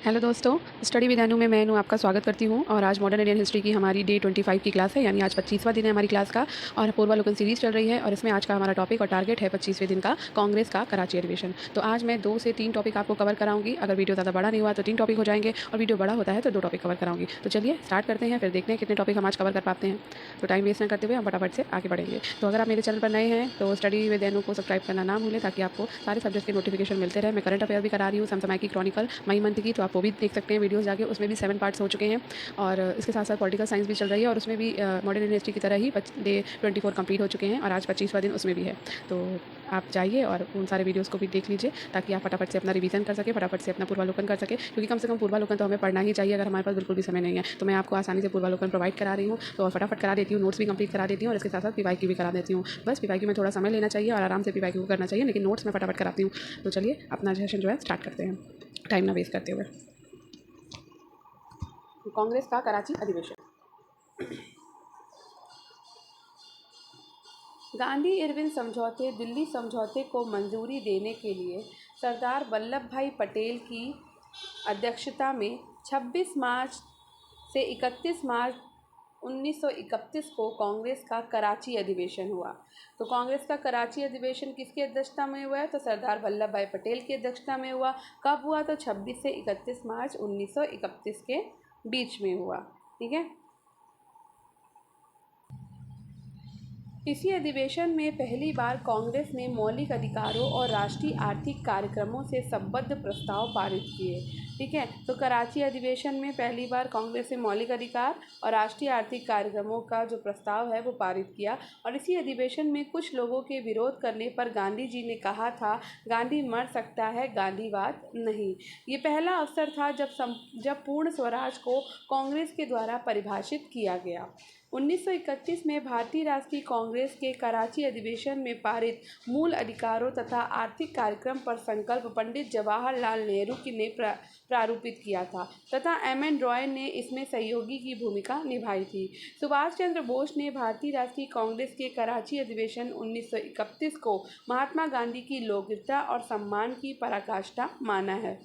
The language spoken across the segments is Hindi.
हेलो दोस्तों, स्टडी विद अनु में मैं अनु आपका स्वागत करती हूँ। और आज मॉडर्न इंडियन हिस्ट्री की हमारी डे 25 की क्लास है, यानी आज 25वां दिन है हमारी क्लास का। और पूर्वालोकन सीरीज़ चल रही है और इसमें आज का हमारा टॉपिक और टारगेट है 25वें दिन का कांग्रेस का कराची अधिवेशन। तो आज मैं 2 से 3 टॉपिक आपको कवर कराऊंगी। अगर वीडियो ज़्यादा बड़ा नहीं हुआ तो 3 टॉपिक हो जाएंगे, और वीडियो बड़ा होता है तो 2 टॉपिक कवर कराऊंगी। तो चलिए स्टार्ट करते हैं, फिर देखते हैं कितने टॉपिक हम आज कवर कर पाते हैं। तो टाइम वेस्ट न करते हुए हम फटाफट से आगे बढ़ेंगे। तो अगर आप मेरे चैनल पर नए हैं तो स्टडी विद अनु को सब्सक्राइब करना ना भूलें, ताकि आपको सारे सब्जेक्ट के नोटिफिकेशन मिलते रहे। मैं करंट अफेयर भी करा रही हूँ, समसमय की क्रॉनिकल मई मंथ की, तो आप वो भी देख सकते हैं वीडियोस जाके। उसमें भी 7 पार्ट्स हो चुके हैं। और इसके साथ साथ पॉलिटिकल साइंस भी चल रही है, और उसमें भी मॉडर्न इंडियन हिस्ट्री की तरह ही डे 24 कंप्लीट हो चुके हैं, और आज 25वां दिन उसमें भी है। तो आप जाइए और उन सारे वीडियोस को भी देख लीजिए, ताकि आप फटाफट से अपना रिवीजन कर सके, फटाफट से अपना पूर्वालोकन कर सके। क्योंकि कम से कम पूर्वालोकन तो हमें पढ़ना ही चाहिए, अगर हमारे पास बिल्कुल भी समय नहीं है। तो मैं आपको आसानी से पूर्वालोकन प्रोवाइड करा रही हूँ, तो फटाफट करा देती हूँ, नोट्स भी कंप्लीट करा देती हूँ, और इसके साथ साथ पीवाईक्यू भी करा देती हूँ। बस पीवाईक्यू में थोड़ा समय लेना चाहिए और आराम से पीवाईक्यू करना चाहिए, लेकिन नोट्स मैं फटाफट कराती हूँ। तो चलिए अपना सेशन जो है स्टार्ट करते हैं, टाइम ना वेस्ट करते हुए। कांग्रेस का कराची अधिवेशन। गांधी इरविन समझौते दिल्ली समझौते को मंजूरी देने के लिए सरदार वल्लभ भाई पटेल की अध्यक्षता में 26 मार्च से 31 मार्च 1931 को कांग्रेस का कराची अधिवेशन हुआ। तो कांग्रेस का कराची अधिवेशन किसकी अध्यक्षता में हुआ है? तो सरदार वल्लभ भाई पटेल की अध्यक्षता में हुआ। कब हुआ? तो 26 से 31 मार्च 1931 के बीच में हुआ। ठीक है। इसी अधिवेशन में पहली बार कांग्रेस ने मौलिक अधिकारों और राष्ट्रीय आर्थिक कार्यक्रमों से संबद्ध प्रस्ताव पारित किए। ठीक है। तो कराची अधिवेशन में पहली बार कांग्रेस ने मौलिक अधिकार और राष्ट्रीय आर्थिक कार्यक्रमों का जो प्रस्ताव है वो पारित किया। और इसी अधिवेशन में कुछ लोगों के विरोध करने पर गांधी जी ने कहा था, गांधी मर सकता है, गांधीवाद नहीं। ये पहला अवसर था जब पूर्ण स्वराज को कांग्रेस के द्वारा परिभाषित किया गया। 1931 में भारतीय राष्ट्रीय कांग्रेस के कराची अधिवेशन में पारित मूल अधिकारों तथा आर्थिक कार्यक्रम पर संकल्प पंडित जवाहरलाल नेहरू ने प्रारूपित किया था, तथा एम.एन. रॉय ने इसमें सहयोगी की भूमिका निभाई थी। सुभाष चंद्र बोस ने भारतीय राष्ट्रीय कांग्रेस के कराची अधिवेशन 1931 को महात्मा गांधी की लोकप्रियता और सम्मान की पराकाष्ठा माना है।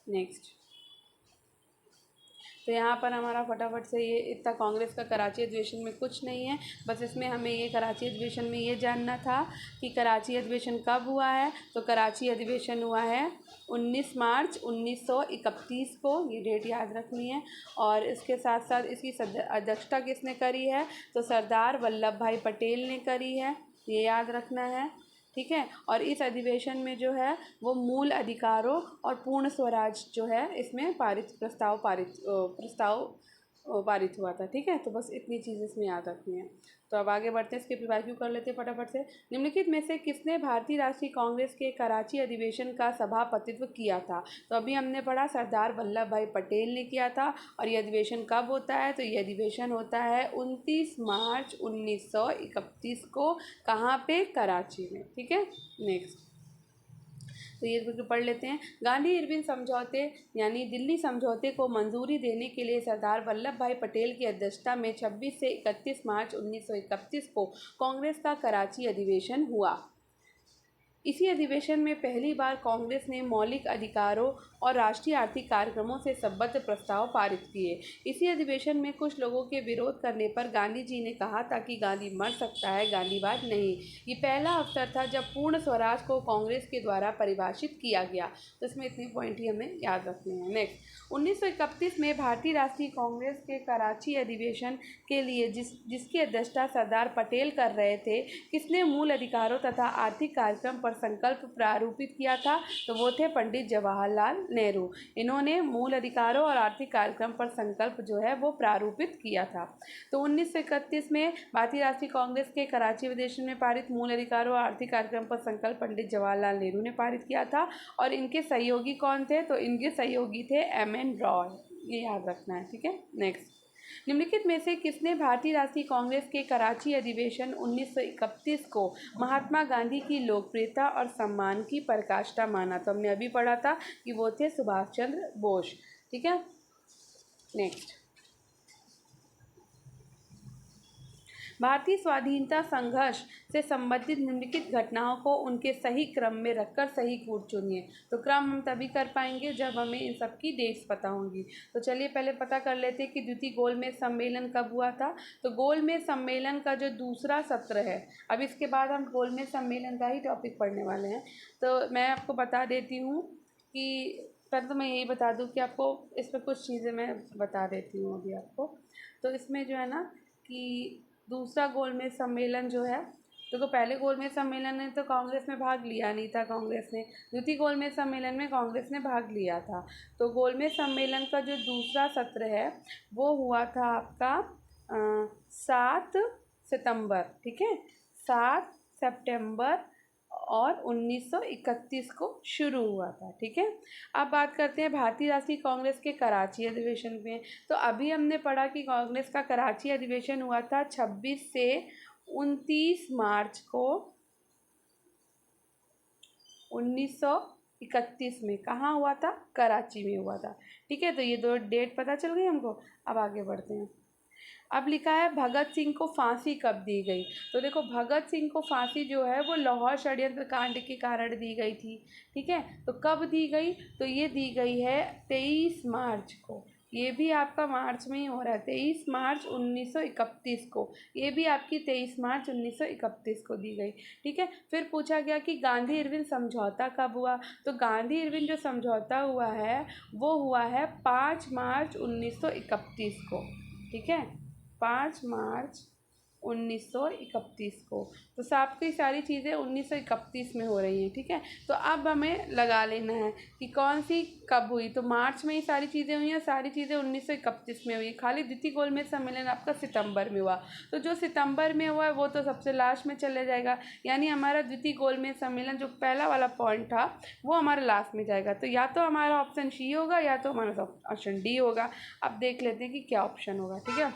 नेक्स्ट। तो यहाँ पर हमारा फटाफट से ये इतना कांग्रेस का कराची अधिवेशन में कुछ नहीं है। बस इसमें हमें ये कराची अधिवेशन में ये जानना था कि कराची अधिवेशन कब हुआ है। तो कराची अधिवेशन हुआ है 19 मार्च 1931 को, ये डेट याद रखनी है। और इसके साथ साथ इसकी अध्यक्षता किसने करी है? तो सरदार वल्लभ भाई पटेल ने करी है, ये याद रखना है। ठीक है। और इस अधिवेशन में जो है वो मूल अधिकारों और पूर्ण स्वराज जो है इसमें प्रस्ताव पारित हुआ था। ठीक है। तो बस इतनी चीज़ इसमें याद रखनी है। तो अब आगे बढ़ते हैं, इसके रिवाइव कर लेते हैं फटाफट से। निम्नलिखित में से किसने भारतीय राष्ट्रीय कांग्रेस के कराची अधिवेशन का सभापतित्व किया था? तो अभी हमने पढ़ा सरदार वल्लभ भाई पटेल ने किया था। और ये अधिवेशन कब होता है? तो ये अधिवेशन होता है 29 मार्च 1931 को। कहाँ पे? कराची में। ठीक है। नेक्स्ट। तो ये बिल्कुल पढ़ लेते हैं। गांधी इरविन समझौते यानी दिल्ली समझौते को मंजूरी देने के लिए सरदार वल्लभ भाई पटेल की अध्यक्षता में 26 से 31 मार्च 1931 को कांग्रेस का कराची अधिवेशन हुआ। इसी अधिवेशन में पहली बार कांग्रेस ने मौलिक अधिकारों और राष्ट्रीय आर्थिक कार्यक्रमों से संबद्ध प्रस्ताव पारित किए। इसी अधिवेशन में कुछ लोगों के विरोध करने पर गांधी जी ने कहा था कि गांधी मर सकता है, गांधीवाद नहीं। ये पहला अवसर था जब पूर्ण स्वराज को कांग्रेस के द्वारा परिभाषित किया गया। तो इसमें इतने पॉइंट ही हमें याद रखने हैं। नेक्स्ट। 1931 में भारतीय राष्ट्रीय कांग्रेस के कराची अधिवेशन के लिए जिसकी अध्यक्षता सरदार पटेल कर रहे थे, किसने मूल अधिकारों तथा आर्थिक कार्यक्रम पर संकल्प प्रारूपित किया था? तो वो थे पंडित जवाहरलाल नेहरू। इन्होंने मूल अधिकारों और आर्थिक कार्यक्रम पर संकल्प जो है वो प्रारूपित किया था। तो 1931 में भारतीय राष्ट्रीय कांग्रेस के कराची अधिवेशन में पारित मूल अधिकारों और आर्थिक कार्यक्रम पर संकल्प पंडित जवाहरलाल नेहरू ने पारित किया था। और इनके सहयोगी कौन थे? तो इनके सहयोगी थे एम.एन. रॉय, ये याद रखना है। ठीक है। नेक्स्ट। निम्नलिखित में से किसने भारतीय राष्ट्रीय कांग्रेस के कराची अधिवेशन 1931 को महात्मा गांधी की लोकप्रियता और सम्मान की पराकाष्ठा माना? तो हमने अभी पढ़ा था कि वो थे सुभाष चंद्र बोस। ठीक है। नेक्स्ट। भारतीय स्वाधीनता संघर्ष से संबंधित निम्नलिखित घटनाओं को उनके सही क्रम में रखकर सही कूट चुनिए। तो क्रम हम तभी कर पाएंगे जब हमें इन सब की डेट्स पता होंगी। तो चलिए पहले पता कर लेते हैं कि द्वितीय गोलमेज सम्मेलन कब हुआ था। तो गोलमेज सम्मेलन का जो दूसरा सत्र है, अब इसके बाद हम गोलमेज सम्मेलन का ही टॉपिक पढ़ने वाले हैं। तो मैं आपको बता देती हूँ कि पहले तो मैं यही बता दूँ कि आपको इसमें कुछ चीज़ें मैं बता देती हूँ अभी आपको। तो इसमें जो है ना कि दूसरा गोलमेज सम्मेलन जो है, तो पहले गोलमेज सम्मेलन में तो कांग्रेस में भाग लिया नहीं था कांग्रेस ने, द्वितीय गोलमेज सम्मेलन में कांग्रेस ने भाग लिया था। तो गोलमेज सम्मेलन का जो दूसरा सत्र है वो हुआ था आपका 7 सितंबर, ठीक है, 7 सितंबर और 1931 को शुरू हुआ था, ठीक है। अब बात करते हैं भारतीय राष्ट्रीय कांग्रेस के कराची अधिवेशन में। तो अभी हमने पढ़ा कि कांग्रेस का कराची अधिवेशन हुआ था 26 से 29 मार्च को 1931 में। कहाँ हुआ था? कराची में हुआ था, ठीक है। तो ये दो डेट पता चल गई हमको। अब आगे बढ़ते हैं। अब लिखा है भगत सिंह को फांसी कब दी गई। तो देखो भगत सिंह को फांसी जो है वो लाहौर षड्यंत्र कांड के कारण दी गई थी, ठीक है। तो कब दी गई? तो ये दी गई है 23 मार्च को। ये भी आपका मार्च में ही हो रहा है, 23 मार्च 1931 को। ये भी आपकी 23 मार्च 1931 को दी गई, ठीक है। फिर पूछा गया कि गांधी इरविन समझौता कब हुआ। तो गांधी इरविन जो समझौता हुआ है वो हुआ है 5 मार्च 1931 को, ठीक है, 5 मार्च 1931 को। तो सबकी सारी चीज़ें 1931 में हो रही हैं, ठीक है। तो अब हमें लगा लेना है कि कौन सी कब हुई। तो मार्च में ही सारी चीज़ें हुई हैं, सारी चीज़ें 1931 में हुई। खाली द्वितीय गोलमेज सम्मेलन आपका सितंबर में हुआ। तो जो सितंबर में हुआ है वो तो सबसे लास्ट में चले जाएगा, यानी हमारा द्वितीय गोलमेज सम्मेलन जो पहला वाला पॉइंट था वो हमारा लास्ट में जाएगा। तो या तो हमारा ऑप्शन सी होगा या तो हमारा ऑप्शन डी होगा। अब देख लेते हैं कि क्या ऑप्शन होगा, ठीक है।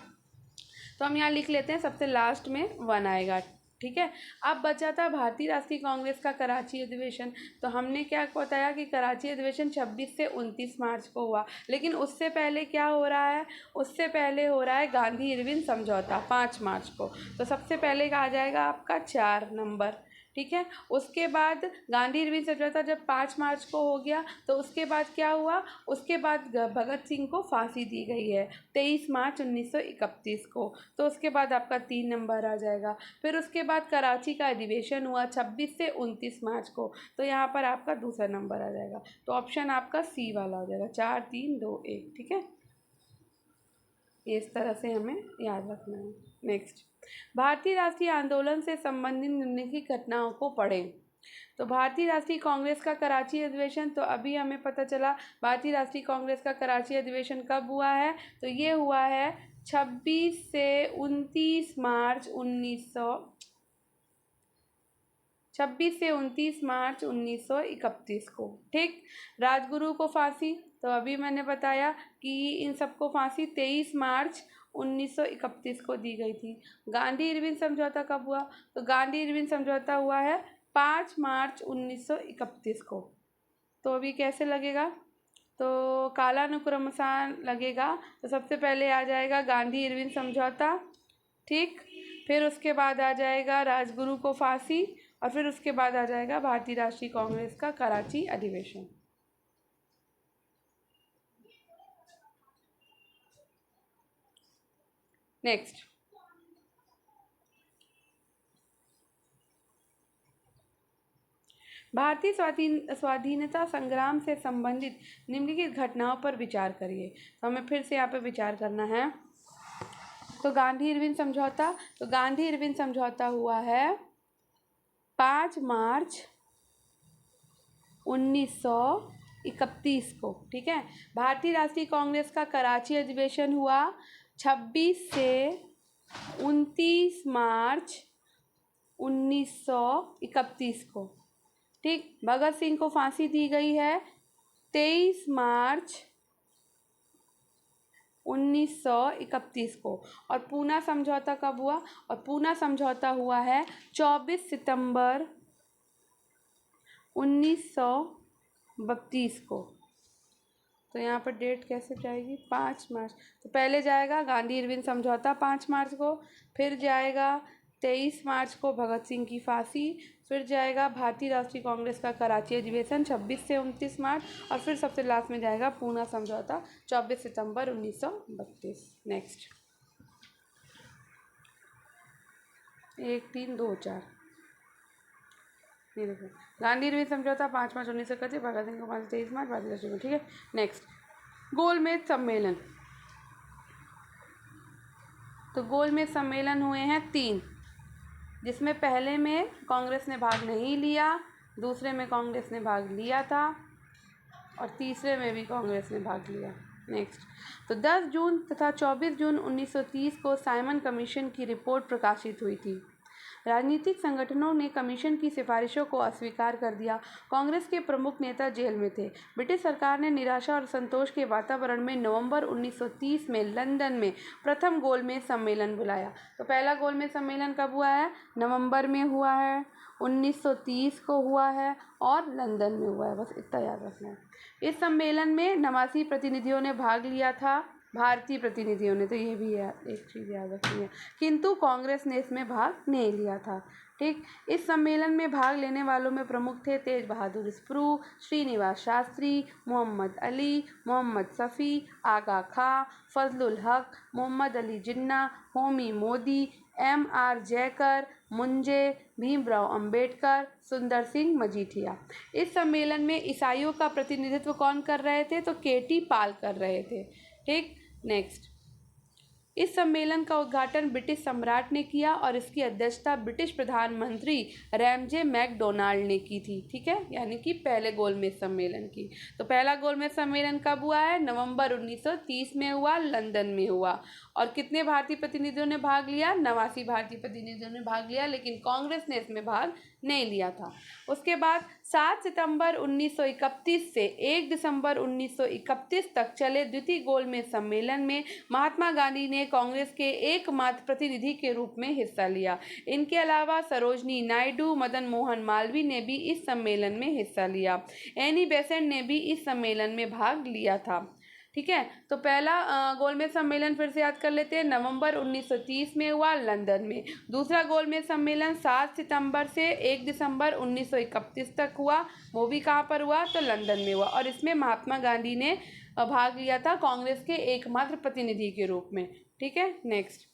तो हम यहाँ लिख लेते हैं सबसे लास्ट में 1 आएगा, ठीक है। अब बचा था भारतीय राष्ट्रीय कांग्रेस का कराची अधिवेशन। तो हमने क्या बताया कि कराची अधिवेशन 26 से 29 मार्च को हुआ, लेकिन उससे पहले क्या हो रहा है? उससे पहले हो रहा है गांधी इरविन समझौता 5 मार्च को। तो सबसे पहले आ जाएगा आपका 4 नंबर, ठीक है। उसके बाद गांधी इरविन समझौता जब 5 मार्च को हो गया तो उसके बाद क्या हुआ? उसके बाद भगत सिंह को फांसी दी गई है 23 मार्च 1931 को। तो उसके बाद आपका 3 नंबर आ जाएगा। फिर उसके बाद कराची का अधिवेशन हुआ 26 से 29 मार्च को। तो यहाँ पर आपका दूसरा नंबर आ जाएगा। तो ऑप्शन आपका सी वाला हो जाएगा, 4 3 2 1, ठीक है। इस तरह से हमें याद रखना है। नेक्स्ट, भारतीय राष्ट्रीय आंदोलन से संबंधित निम्नलिखित घटनाओं को पढ़ें। तो भारतीय राष्ट्रीय कांग्रेस का कराची अधिवेशन, तो अभी हमें पता चला भारतीय राष्ट्रीय कांग्रेस का कराची अधिवेशन कब हुआ है। तो ये हुआ है 26 से 29 मार्च 1931 को, ठीक। राजगुरु को फांसी, तो अभी मैंने बताया कि इन सबको फांसी 23 मार्च 1931 को दी गई थी। गांधी इरविन समझौता कब हुआ? तो गांधी इरविन समझौता हुआ है 5 मार्च 1931 को। तो अभी कैसे लगेगा? तो कालानुक्रमसान लगेगा। तो सबसे पहले आ जाएगा गांधी इरविन समझौता, ठीक। फिर उसके बाद आ जाएगा राजगुरु को फांसी, और फिर उसके बाद आ जाएगा भारतीय राष्ट्रीय कांग्रेस का कराची अधिवेशन। नेक्स्ट, भारतीय स्वाधीनता संग्राम से संबंधित निम्नलिखित घटनाओं पर विचार करिए। तो हमें फिर से यहाँ पे विचार करना है। तो गांधी इरविन समझौता, तो गांधी इरविन समझौता हुआ है 5 मार्च 1931 को, ठीक है। भारतीय राष्ट्रीय कांग्रेस का कराची अधिवेशन हुआ 26 से 29 मार्च 1931 को, ठीक। भगत सिंह को फांसी दी गई है 23 मार्च 1931 को। और पूना समझौता कब हुआ? और पूना समझौता हुआ है 24 सितंबर 1932 को। तो तो यहाँ पर डेट कैसे जाएगी, 5 मार्च। तो पहले जाएगा गांधी इरविन समझौता 5 मार्च को, फिर जाएगा 23 मार्च को भगत सिंह की फांसी, फिर जाएगा भारतीय राष्ट्रीय कांग्रेस का कराची अधिवेशन 26 से 29 मार्च, और फिर सबसे लास्ट में जाएगा पूना समझौता 24 सितंबर 1932। नेक्स्ट 1 3 2 4, ये देखो गांधी इरविन समझौता 5 मार्च 1931, भगत सिंह को 23 मार्च भारतीय राष्ट्रीय कांग्रेस। ठीक है। नेक्स्ट गोलमेज सम्मेलन। तो गोलमेज सम्मेलन हुए हैं 3, जिसमें पहले में कांग्रेस ने भाग नहीं लिया, दूसरे में कांग्रेस ने भाग लिया था, और तीसरे में भी कांग्रेस ने भाग लिया। नेक्स्ट तो 10 जून तथा 24 जून 1930 को साइमन कमीशन की रिपोर्ट प्रकाशित हुई थी। राजनीतिक संगठनों ने कमीशन की सिफारिशों को अस्वीकार कर दिया। कांग्रेस के प्रमुख नेता जेल में थे। ब्रिटिश सरकार ने निराशा और संतोष के वातावरण में नवंबर 1930 में लंदन में प्रथम गोलमेज सम्मेलन बुलाया। तो पहला गोलमेज सम्मेलन कब हुआ है, नवंबर में हुआ है, 1930 को हुआ है, और लंदन में हुआ है। बस इतना याद रखना है। इस सम्मेलन में 89 प्रतिनिधियों ने भाग लिया था, भारतीय प्रतिनिधियों ने, तो ये भी एक चीज़ याद रखनी है, किंतु कांग्रेस ने इसमें भाग नहीं लिया था। ठीक। इस सम्मेलन में भाग लेने वालों में प्रमुख थे तेज बहादुर स्प्रू, श्रीनिवास शास्त्री, मोहम्मद अली, मोहम्मद शफी, आगा खां, फजलुल हक, मोहम्मद अली जिन्ना, होमी मोदी, M.R. जयकर, मुंजे, भीमराव अंबेडकर, सुंदर सिंह मजीठिया। इस सम्मेलन में ईसाइयों का प्रतिनिधित्व कौन कर रहे थे, तो KT पाल कर रहे थे। ठीक। नेक्स्ट इस सम्मेलन का उद्घाटन ब्रिटिश सम्राट ने किया और इसकी अध्यक्षता ब्रिटिश प्रधानमंत्री रैमजे मैकडोनाल्ड ने की थी। ठीक है, यानी कि पहले गोलमेज सम्मेलन की। तो पहला गोलमेज सम्मेलन कब हुआ है, नवंबर 1930 में हुआ, लंदन में हुआ। और कितने भारतीय प्रतिनिधियों ने भाग लिया, 89 भारतीय प्रतिनिधियों ने भाग लिया, लेकिन कांग्रेस ने इसमें भाग नहीं लिया था। उसके बाद 7 सितंबर 1931 से 1 दिसंबर 1931 तक चले द्वितीय गोलमेज सम्मेलन में महात्मा गांधी ने कांग्रेस के एकमात्र प्रतिनिधि के रूप में हिस्सा लिया। इनके अलावा सरोजनी नायडू, मदन मोहन मालवीय ने भी इस सम्मेलन में हिस्सा लिया। एनी बेसेंट ने भी इस सम्मेलन में भाग लिया था। ठीक है, तो पहला गोलमेज सम्मेलन फिर से याद कर लेते हैं, नवंबर 1930 में हुआ, लंदन में। दूसरा गोलमेज सम्मेलन 7 सितंबर से 1 दिसंबर 1931 तक हुआ, वो भी कहाँ पर हुआ, तो लंदन में हुआ। और इसमें महात्मा गांधी ने भाग लिया था कांग्रेस के एकमात्र प्रतिनिधि के रूप में। ठीक है। नेक्स्ट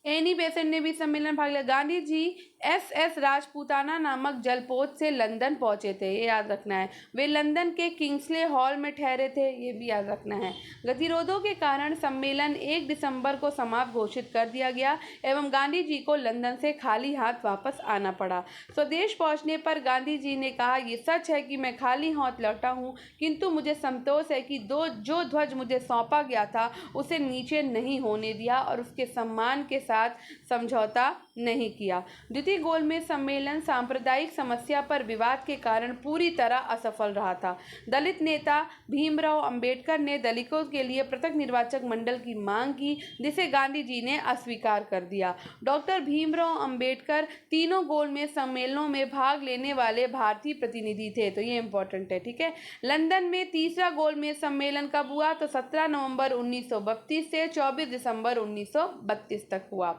एनी बेसेंट ने भी सम्मेलन में भाग लिया। गांधी जी SS राजपूताना नामक जलपोत से लंदन पहुंचे थे, ये याद रखना है। वे लंदन के किंग्सले हॉल में ठहरे थे, ये भी याद रखना है। गतिरोधों के कारण सम्मेलन 1 दिसंबर को समाप्त घोषित कर दिया गया एवं गांधी जी को लंदन से खाली हाथ वापस आना पड़ा। स्वदेश पहुंचने पर गांधी जी ने कहा, ये सच है कि मैं खाली हाथ लौटा हूँ, किंतु मुझे संतोष है कि जो ध्वज मुझे सौंपा गया था उसे नीचे नहीं होने दिया और उसके सम्मान के साथ समझौता नहीं किया। द्वितीय गोलमेज सम्मेलन सांप्रदायिक समस्या पर विवाद के कारण पूरी तरह असफल रहा था। दलित नेता भीमराव अंबेडकर ने दलितों के लिए पृथक निर्वाचक मंडल की मांग की, जिसे गांधी जी ने अस्वीकार कर दिया। डॉक्टर भीमराव अंबेडकर तीनों गोलमेज सम्मेलनों में भाग लेने वाले भारतीय प्रतिनिधि थे, तो ये इंपॉर्टेंट है। ठीक है। लंदन में तीसरा गोलमेज सम्मेलन कब हुआ, तो 17 नवंबर 1932 से 24 दिसंबर 1932 तक हुआ।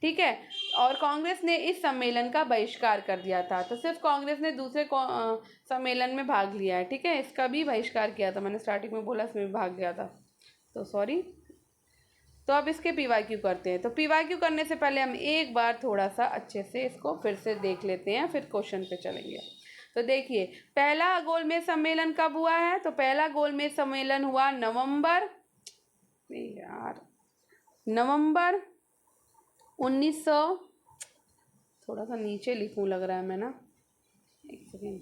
ठीक है। और कांग्रेस ने इस सम्मेलन का बहिष्कार कर दिया था, तो सिर्फ कांग्रेस ने दूसरे सम्मेलन में भाग लिया है। ठीक है, इसका भी बहिष्कार किया था, मैंने स्टार्टिंग में बोला इसमें भी भाग लिया था, तो सॉरी। तो अब इसके PYQ करते हैं। तो PYQ करने से पहले हम एक बार थोड़ा सा अच्छे से इसको फिर से देख लेते हैं, फिर क्वेश्चन पे चलेंगे। तो देखिए, पहला गोलमेज सम्मेलन कब हुआ है, तो पहला गोलमेज सम्मेलन हुआ नवंबर 1900, थोड़ा सा नीचे लिखूं लग रहा है मैं ना, एक सेकेंड।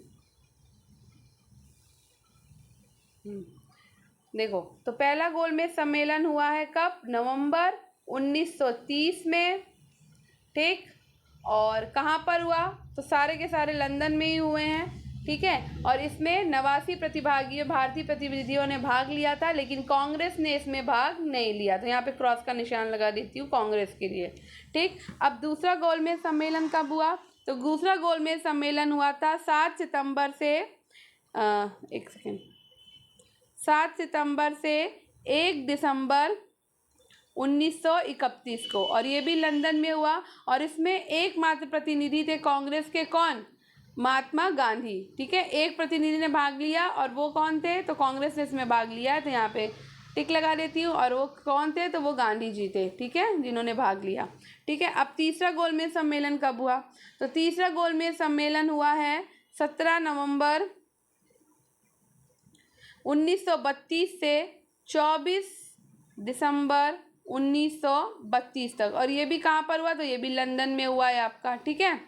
देखो, तो पहला गोलमेज सम्मेलन हुआ है कब, नवंबर 1930 में। ठीक। और कहाँ पर हुआ, तो सारे के सारे लंदन में ही हुए हैं। ठीक है। और इसमें 89 प्रतिभागियों भारतीय प्रतिनिधियों ने भाग लिया था, लेकिन कांग्रेस ने इसमें भाग नहीं लिया। तो यहाँ पे क्रॉस का निशान लगा देती हूँ कांग्रेस के लिए। ठीक। अब दूसरा गोलमेज सम्मेलन कब हुआ, तो दूसरा गोलमेज सम्मेलन हुआ था 7 सितंबर से 7 सितंबर से 1 दिसंबर 1931 को, और ये भी लंदन में हुआ। और इसमें एकमात्र प्रतिनिधि थे कांग्रेस के, कौन? महात्मा गांधी। ठीक है, एक प्रतिनिधि ने भाग लिया, और वो कौन थे? तो कांग्रेस ने इसमें भाग लिया है, तो यहाँ पे टिक लगा देती हूँ। और वो कौन थे? तो वो गांधी जी थे, ठीक है, जिन्होंने भाग लिया। ठीक है, अब तीसरा गोलमेज सम्मेलन कब हुआ? तो तीसरा गोलमेज सम्मेलन हुआ है 17 नवंबर 1932 से 24 दिसंबर 1932 तक। और ये भी कहाँ पर हुआ? तो ये भी लंदन में हुआ है आपका। ठीक है,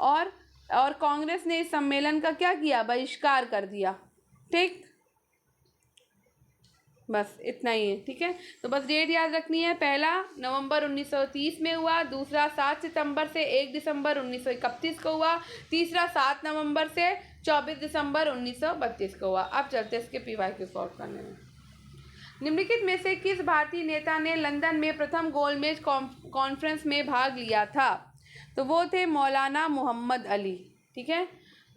और कांग्रेस ने इस सम्मेलन का क्या किया? बहिष्कार कर दिया। ठीक, बस इतना ही है। ठीक है, तो बस डेट याद रखनी है। पहला नवंबर 1930 में हुआ, दूसरा 7 सितंबर से 1 दिसंबर 1931 को हुआ, तीसरा 7 नवंबर से 24 दिसंबर 1932 को हुआ। अब चलते इसके PYQ सॉल्व करने में। निम्नलिखित में से किस भारतीय नेता ने लंदन में प्रथम गोलमेज कॉन्फ्रेंस में भाग लिया था? तो वो थे मौलाना मोहम्मद अली। ठीक है,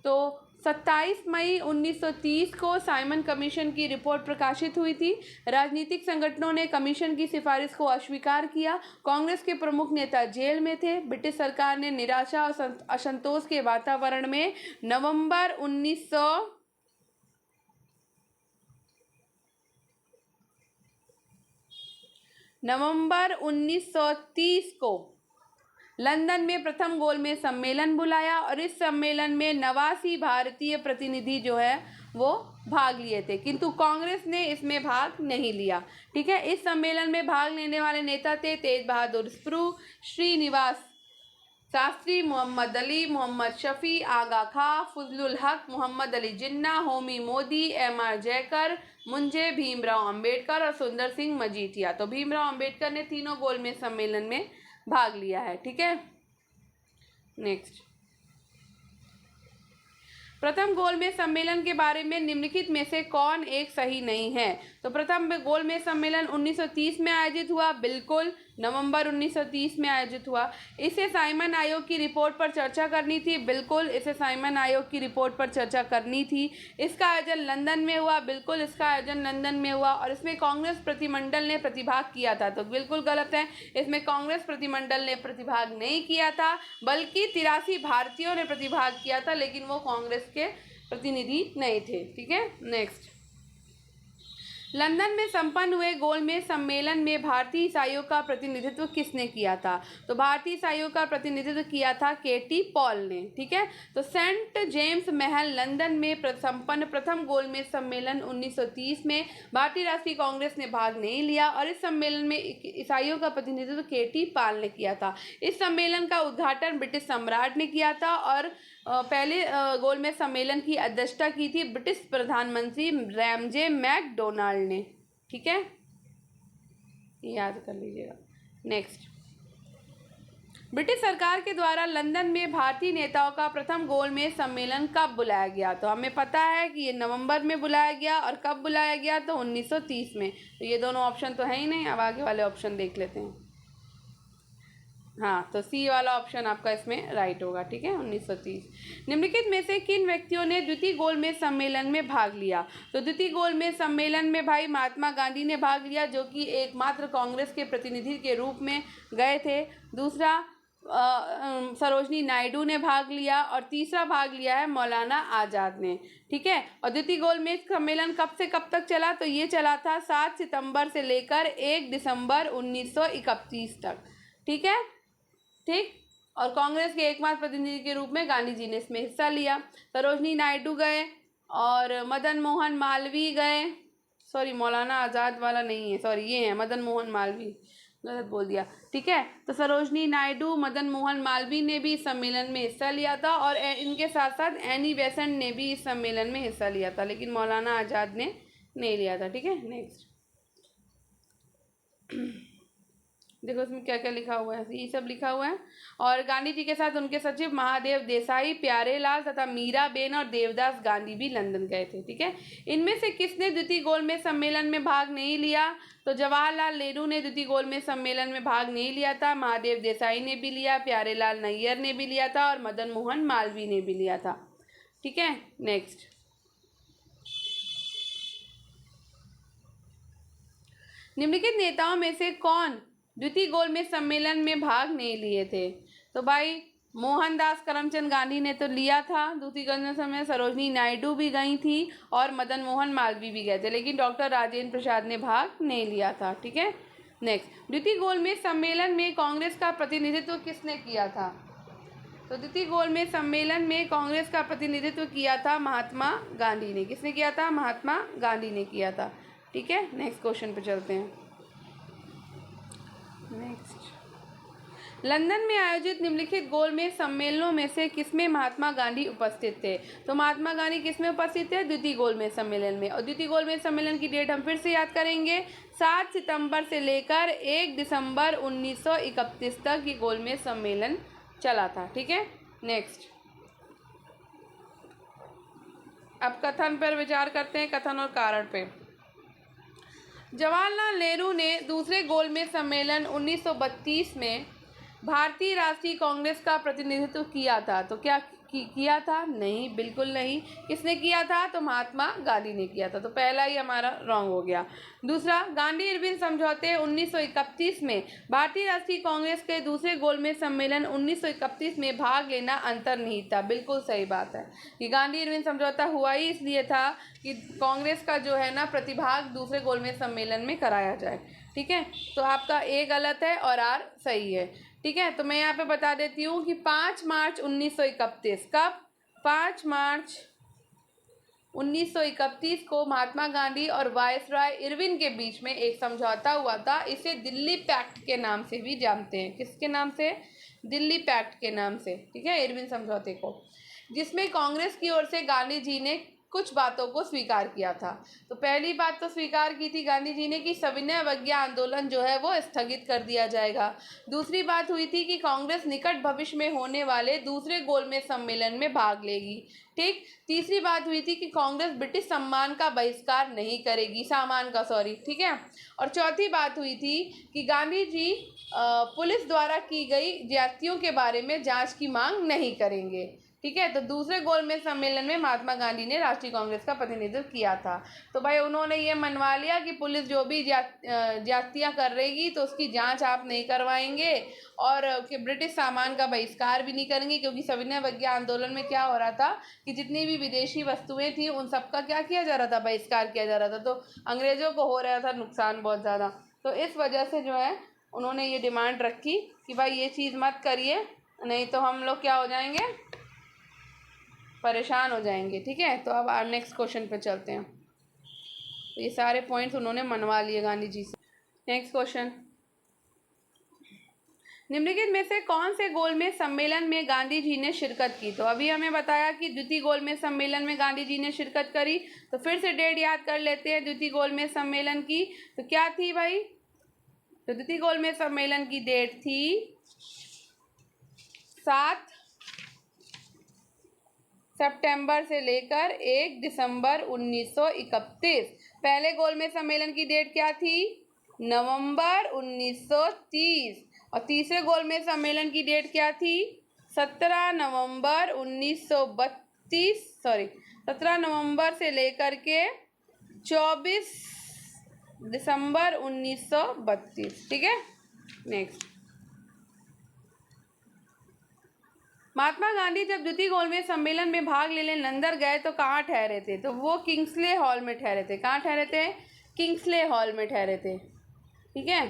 तो 27 मई 1930 को साइमन कमीशन की रिपोर्ट प्रकाशित हुई थी। राजनीतिक संगठनों ने कमीशन की सिफारिश को अस्वीकार किया। कांग्रेस के प्रमुख नेता जेल में थे। ब्रिटिश सरकार ने निराशा और असंतोष के वातावरण में नवंबर 1930 को लंदन में प्रथम गोलमेज सम्मेलन बुलाया, और इस सम्मेलन में 89 भारतीय प्रतिनिधि जो है वो भाग लिए थे, किंतु कांग्रेस ने इसमें भाग नहीं लिया। ठीक है, इस सम्मेलन में भाग लेने वाले नेता थे तेज बहादुर स्प्रू, श्रीनिवास शास्त्री, मोहम्मद अली, मोहम्मद शफी, आगा खां, फजलुल हक, मोहम्मद अली जिन्ना, होमी मोदी, MR जयकर, मुंजे, भीमराव अंबेडकर और सुंदर सिंह मजीठिया। तो भीमराव अंबेडकर ने तीनों गोलमेज सम्मेलन में भाग लिया है। ठीक है, नेक्स्ट, प्रथम गोलमेज सम्मेलन के बारे में निम्नलिखित में से कौन एक सही नहीं है? तो प्रथम गोलमेज सम्मेलन 1930 में आयोजित हुआ, बिल्कुल, नवंबर 1930 में आयोजित हुआ। इसे साइमन आयोग की रिपोर्ट पर चर्चा करनी थी, बिल्कुल, इसे साइमन आयोग की रिपोर्ट पर चर्चा करनी थी। इसका आयोजन लंदन में हुआ, बिल्कुल, इसका आयोजन लंदन में हुआ। और इसमें कांग्रेस प्रतिमंडल ने प्रतिभाग किया था, तो बिल्कुल गलत है, इसमें कांग्रेस प्रतिमंडल ने प्रतिभाग नहीं किया था, बल्कि 83 भारतीयों ने प्रतिभाग किया था, लेकिन वो कांग्रेस के प्रतिनिधि नहीं थे। ठीक है, नेक्स्ट, लंदन में संपन्न हुए गोलमेज सम्मेलन में भारतीय ईसाइयों का प्रतिनिधित्व किसने किया था? तो भारतीय ईसाइयों का प्रतिनिधित्व किया था KT पॉल ने। ठीक है, तो सेंट जेम्स महल लंदन में संपन्न प्रथम गोलमेज सम्मेलन 1930 में भारतीय राष्ट्रीय कांग्रेस ने भाग नहीं लिया, और इस सम्मेलन में ईसाइयों का प्रतिनिधित्व KT पॉल ने किया था। इस सम्मेलन का उद्घाटन ब्रिटिश सम्राट ने किया था, और पहले गोलमेज सम्मेलन की अध्यक्षता की थी ब्रिटिश प्रधानमंत्री रैमजे मैकडोनाल्ड ने। ठीक है, याद कर लीजिएगा। नेक्स्ट, ब्रिटिश सरकार के द्वारा लंदन में भारतीय नेताओं का प्रथम गोलमेज सम्मेलन कब बुलाया गया? तो हमें पता है कि ये नवंबर में बुलाया गया, और कब बुलाया गया? तो 1930 में। तो ये दोनों ऑप्शन तो है ही नहीं, अब आगे वाले ऑप्शन देख लेते हैं। हाँ, तो C वाला ऑप्शन आपका इसमें राइट होगा। ठीक है, 1930। निम्नलिखित में से किन व्यक्तियों ने द्वितीय गोलमेज सम्मेलन में भाग लिया? तो द्वितीय गोलमेज सम्मेलन में भाई महात्मा गांधी ने भाग लिया, जो कि एकमात्र कांग्रेस के प्रतिनिधि के रूप में गए थे। दूसरा सरोजनी नायडू ने भाग लिया, और तीसरा भाग लिया है मौलाना आज़ाद ने। ठीक है, और द्वितीय गोलमेज सम्मेलन कब से कब तक चला? तो ये चला था 7 सितंबर से लेकर 1 दिसंबर 1931 तक। ठीक है, ठीक, और कांग्रेस के एकमात्र प्रतिनिधि के रूप में गांधी जी ने इसमें हिस्सा लिया। सरोजनी नायडू गए, और मदन मोहन मालवीय गए, सॉरी मौलाना आज़ाद वाला नहीं है, सॉरी ये है मदन मोहन मालवीय, गलत बोल दिया। ठीक है, तो सरोजनी नायडू, मदन मोहन मालवीय ने भी इस सम्मेलन में हिस्सा लिया था, और इनके साथ साथ एनी बेसेंट ने भी इस सम्मेलन में हिस्सा लिया था, लेकिन मौलाना आज़ाद ने नहीं लिया था। ठीक है, नेक्स्ट, देखो इसमें क्या क्या लिखा हुआ है, ये सब लिखा हुआ है। और गांधी जी के साथ उनके सचिव महादेव देसाई, प्यारेलाल तथा मीराबेन और देवदास गांधी भी लंदन गए थे। ठीक है, इनमें से किसने द्वितीय गोलमेज सम्मेलन में भाग नहीं लिया? तो जवाहरलाल नेहरू ने द्वितीय गोलमेज सम्मेलन में भाग नहीं लिया था, महादेव देसाई ने भी लिया, प्यारेलाल नैयर ने भी लिया था, और मदन मोहन मालवीय ने भी लिया था। ठीक है, नेक्स्ट, निम्नलिखित नेताओं में से कौन द्वितीय गोलमेज सम्मेलन में भाग नहीं लिए थे? तो भाई मोहनदास करमचंद गांधी ने तो लिया था द्वितीय गोलमेज सम्मेलन, सरोजनी नायडू भी गई थी और मदन मोहन मालवीय भी गए थे, लेकिन डॉक्टर राजेंद्र प्रसाद ने भाग नहीं लिया था। ठीक है, नेक्स्ट, द्वितीय गोलमेज सम्मेलन में कांग्रेस का प्रतिनिधित्व किसने किया था? तो द्वितीय गोलमेज सम्मेलन में कांग्रेस का प्रतिनिधित्व किया था महात्मा गांधी ने। किसने किया था? महात्मा गांधी ने किया था। ठीक है, नेक्स्ट क्वेश्चन पे चलते हैं। नेक्स्ट, लंदन में आयोजित निम्नलिखित गोलमेज सम्मेलनों में से किसमें महात्मा गांधी उपस्थित थे? तो महात्मा गांधी किसमें उपस्थित थे? द्वितीय गोलमेज सम्मेलन में। और द्वितीय गोलमेज सम्मेलन की डेट हम फिर से याद करेंगे, 7 सितंबर से लेकर 1 दिसंबर 1931 तक ये गोलमेज सम्मेलन चला था। ठीक है, नेक्स्ट, अब कथन पर विचार करते हैं, कथन और कारण पे। जवाहरलाल नेहरू ने दूसरे गोलमेज सम्मेलन 1932 में भारतीय राष्ट्रीय कांग्रेस का प्रतिनिधित्व किया था। तो क्या किया था? नहीं, बिल्कुल नहीं। किसने किया था? तो महात्मा गांधी ने किया था। तो पहला ही हमारा रॉन्ग हो गया। दूसरा, गांधी इरविन समझौते 1931 में भारतीय राष्ट्रीय कांग्रेस के दूसरे गोलमेज सम्मेलन 1931 में भाग लेना अंतर्निहित था। बिल्कुल सही बात है कि गांधी इरविन समझौता हुआ ही इसलिए था कि कांग्रेस का जो है ना प्रतिभाग दूसरे गोलमेज सम्मेलन में कराया जाए। ठीक है, तो आपका ए गलत है और आर सही है। ठीक है, तो मैं यहाँ पे बता देती हूँ कि 5 मार्च 1931, कब? 5 मार्च 1931 को महात्मा गांधी और वायसराय इरविन के बीच में एक समझौता हुआ था। इसे दिल्ली पैक्ट के नाम से भी जानते हैं। किसके नाम से? दिल्ली पैक्ट के नाम से। ठीक है, इरविन समझौते को, जिसमें कांग्रेस की ओर से गांधी जी ने कुछ बातों को स्वीकार किया था। तो पहली बात तो स्वीकार की थी गांधी जी ने कि सविनय अवज्ञा आंदोलन जो है वो स्थगित कर दिया जाएगा। दूसरी बात हुई थी कि कांग्रेस निकट भविष्य में होने वाले दूसरे गोलमेज सम्मेलन में भाग लेगी। ठीक, तीसरी बात हुई थी कि कांग्रेस ब्रिटिश सम्मान का बहिष्कार नहीं करेगी, सामान का, सॉरी। ठीक है, और चौथी बात हुई थी कि गांधी जी पुलिस द्वारा की गई ज्यादतियों के बारे में जांच की मांग नहीं करेंगे। ठीक है, तो दूसरे गोलमेज सम्मेलन में महात्मा गांधी ने राष्ट्रीय कांग्रेस का प्रतिनिधित्व किया था। तो भाई उन्होंने ये मनवा लिया कि पुलिस जो भी ज्यादतियाँ कर रहेगी तो उसकी जांच आप नहीं करवाएंगे और कि ब्रिटिश सामान का बहिष्कार भी नहीं करेंगे, क्योंकि सविनय अवज्ञा आंदोलन में क्या हो रहा था कि जितनी भी विदेशी वस्तुएं थी उन सबका क्या किया जा रहा था? बहिष्कार किया जा रहा था। तो अंग्रेजों को हो रहा था नुकसान बहुत ज़्यादा। तो इस वजह से जो है उन्होंने ये डिमांड रखी कि भाई ये चीज़ मत करिए, नहीं तो हम लोग क्या हो जाएंगे? परेशान हो जाएंगे। ठीक है, तो अब नेक्स्ट क्वेश्चन पे चलते हैं। तो ये सारे पॉइंट्स उन्होंने मनवा लिए गांधी जी से। नेक्स्ट क्वेश्चन, निम्नलिखित में से कौन से गोलमेज सम्मेलन में गांधी जी ने शिरकत की? तो अभी हमें बताया कि द्वितीय गोलमेज सम्मेलन में गांधी जी ने शिरकत करी। तो फिर से डेट याद कर लेते हैं द्वितीय गोलमेज सम्मेलन की। तो क्या थी भाई? तो द्वितीय गोलमेज सम्मेलन की डेट थी 7 सितंबर से लेकर 1 दिसंबर 1931। पहले गोलमेज सम्मेलन की डेट क्या थी? नवंबर 1930। और तीसरे गोलमेज सम्मेलन की डेट क्या थी? 17 नवंबर 17 नवंबर से लेकर के 24 दिसंबर 1932। ठीक है, नेक्स्ट, महात्मा गांधी जब द्वितीय गोलमेज सम्मेलन में भाग लेने लंदन गए तो कहाँ ठहरे थे? तो वो किंग्सले हॉल में ठहरे थे। कहाँ ठहरे थे? किंग्सले हॉल में ठहरे थे। ठीक है,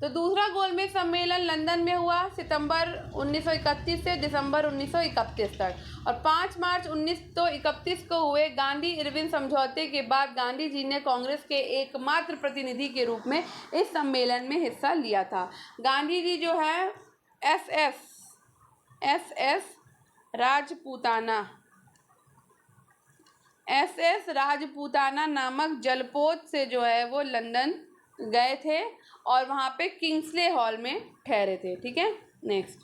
तो दूसरा गोलमेज सम्मेलन लंदन में हुआ सितंबर 1931 से दिसंबर 1931 तक। और 5 मार्च 1931 को हुए गांधी इरविन समझौते के बाद गांधी जी ने कांग्रेस के एकमात्र प्रतिनिधि के रूप में इस सम्मेलन में हिस्सा लिया था। गांधी जी जो है एस एस राजपूताना नामक जलपोत से जो है वो लंदन गए थे और वहाँ पे किंग्सले हॉल में ठहरे थे। ठीक है, नेक्स्ट,